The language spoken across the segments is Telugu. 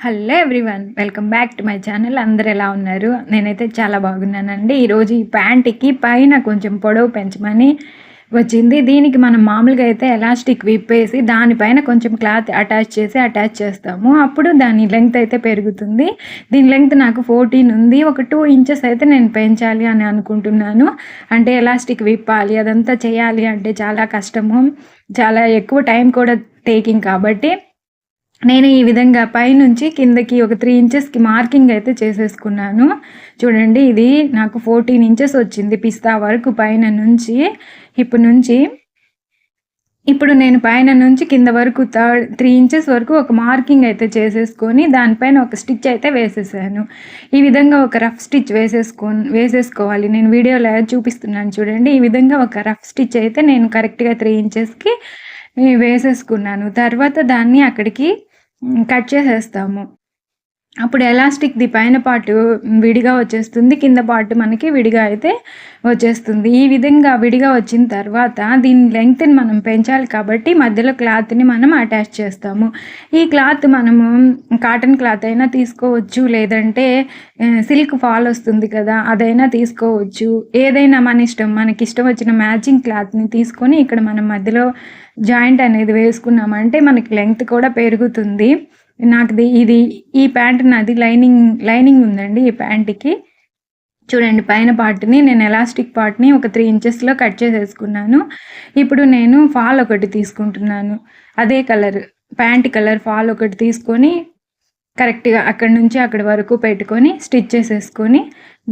Hello everyone, welcome back to my channel. అందరు ఎలా ఉన్నారు? నేనైతే చాలా బాగున్నానండి. ఈరోజు ఈ ప్యాంట్కి పైన కొంచెం పొడవు పెంచమని వచ్చింది. దీనికి మనం మామూలుగా అయితే ఎలాస్టిక్ విప్పేసి దానిపైన కొంచెం క్లాత్ అటాచ్ చేస్తాము. అప్పుడు దాని లెంగ్త్ అయితే పెరుగుతుంది. దీని లెంగ్త్ నాకు 14 ఉంది. ఒక 2 ఇంచెస్ అయితే నేను పెంచాలి అని అనుకుంటున్నాను. అంటే ఎలాస్టిక్ విప్పాలి, అదంతా చేయాలి అంటే చాలా కష్టము, చాలా ఎక్కువ టైం కూడా టేకింగ్. కాబట్టి నేను ఈ విధంగా పైనుంచి కిందకి ఒక 3 ఇంచెస్కి మార్కింగ్ అయితే చేసేసుకున్నాను. చూడండి, ఇది నాకు 14 ఇంచెస్ వచ్చింది పిస్తా వరకు పైన నుంచి. ఇప్పుడు నేను పైన నుంచి కింద వరకు 3 ఇంచెస్ వరకు ఒక మార్కింగ్ అయితే చేసేసుకొని దానిపైన ఒక స్టిచ్ అయితే వేసేసాను. ఈ విధంగా ఒక రఫ్ స్టిచ్ వేసేసుకోవాలి. నేను వీడియోలో చూపిస్తున్నాను చూడండి. ఈ విధంగా ఒక రఫ్ స్టిచ్ అయితే నేను కరెక్ట్గా 3 ఇంచెస్కి వేసేసుకున్నాను. తర్వాత దాన్ని అక్కడికి కట్ చేసేస్తాము. అప్పుడు ఎలాస్టిక్ది పైన పార్ట్ విడిగా వచ్చేస్తుంది, కింద పార్ట్ మనకి విడిగా అయితే వచ్చేస్తుంది. ఈ విధంగా విడిగా వచ్చిన తర్వాత దీని లెంగ్త్ని మనం పెంచాలి కాబట్టి మధ్యలో క్లాత్ని మనం అటాచ్ చేస్తాము. ఈ క్లాత్ మనము కాటన్ క్లాత్ అయినా తీసుకోవచ్చు, లేదంటే సిల్క్ ఫాల్ వస్తుంది కదా, అదైనా తీసుకోవచ్చు. ఏదైనా మన ఇష్టం, మనకి ఇష్టం వచ్చిన మ్యాచింగ్ క్లాత్ని తీసుకొని ఇక్కడ మనం మధ్యలో జాయింట్ అనేది వేసుకున్నామంటే మనకి లెంగ్త్ కూడా పెరుగుతుంది. ఈ ప్యాంట్ నాది లైనింగ్ ఉందండి. ఈ ప్యాంట్కి చూడండి, పైన పార్ట్ని నేను ఎలాస్టిక్ పార్ట్ని ఒక 3 ఇంచెస్లో కట్ చేసేసుకున్నాను. ఇప్పుడు నేను ఫాల్ ఒకటి తీసుకుంటున్నాను. అదే కలర్ ప్యాంట్ కలర్ ఫాల్ ఒకటి తీసుకొని కరెక్ట్గా అక్కడి నుంచి అక్కడి వరకు పెట్టుకొని స్టిచ్ చేసేసుకొని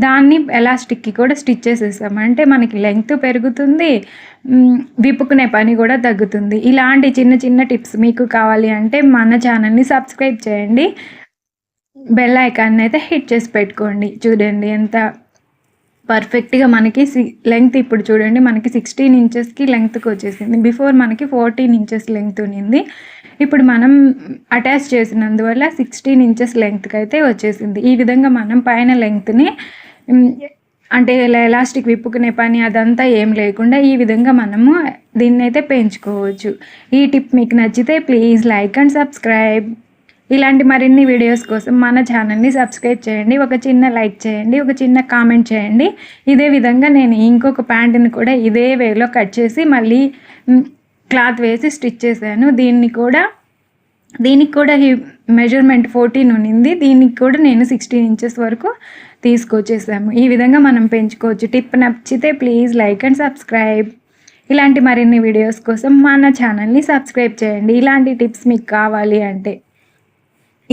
దాన్ని ఎలాస్టిక్కి కూడా స్టిచ్ చేసేసామంటే మనకి లెంగ్త్ పెరుగుతుంది, విప్పుకునే పని కూడా తగ్గుతుంది. ఇలాంటి చిన్న చిన్న టిప్స్ మీకు కావాలి అంటే మన ఛానల్ని సబ్స్క్రైబ్ చేయండి, బెల్ ఐకాన్ అయితే హిట్ చేసి పెట్టుకోండి. చూడండి ఎంత పర్ఫెక్ట్గా మనకి లెంగ్త్ ఇప్పుడు చూడండి మనకి 16 ఇంచెస్కి లెంగ్త్కి వచ్చేసింది. బిఫోర్ మనకి 14 ఇంచెస్ లెంగ్త్ ఉన్నింది. ఇప్పుడు మనం అటాచ్ చేసినందువల్ల 16 ఇంచెస్ లెంగ్త్కి అయితే వచ్చేసింది. ఈ విధంగా మనం పైన లెంగ్త్ని అంటే ఎలాస్టిక్ విప్పుకునే పని అదంతా ఏం లేకుండా ఈ విధంగా మనము దీన్ని అయితే పెంచుకోవచ్చు. ఈ టిప్ మీకు నచ్చితే ప్లీజ్ లైక్ అండ్ సబ్స్క్రైబ్. ఇలాంటి మరిన్ని వీడియోస్ కోసం మన ఛానల్ని సబ్స్క్రైబ్ చేయండి. ఒక చిన్న లైక్ చేయండి, ఒక చిన్న కామెంట్ చేయండి. ఇదే విధంగా నేను ఇంకొక ప్యాంటుని కూడా ఇదే వేలో కట్ చేసి మళ్ళీ క్లాత్ వేసి స్టిచ్ చేశాను. దీనికి కూడా ఈ మెజర్మెంట్ 14 ఉన్నింది. దీనికి కూడా నేను 16 ఇంచెస్ వరకు తీసుకొచ్చేసాము. ఈ విధంగా మనం పెంచుకోవచ్చు. టిప్ నచ్చితే ప్లీజ్ లైక్ అండ్ సబ్స్క్రైబ్. ఇలాంటి మరిన్ని వీడియోస్ కోసం మన ఛానల్ని సబ్స్క్రైబ్ చేయండి. ఇలాంటి టిప్స్ మీకు కావాలి అంటే.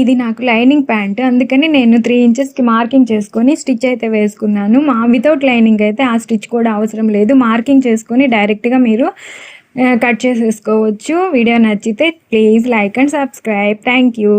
ఇది నాకు లైనింగ్ ప్యాంట్, అందుకని నేను 3 ఇంచెస్కి మార్కింగ్ చేసుకొని స్టిచ్ అయితే వేసుకున్నాను. వితౌట్ లైనింగ్ అయితే ఆ స్టిచ్ కూడా అవసరం లేదు. మార్కింగ్ చేసుకొని డైరెక్ట్గా మీరు కట్ చేసేసుకోవచ్చు. వీడియో నచ్చితే please like and subscribe. Thank you.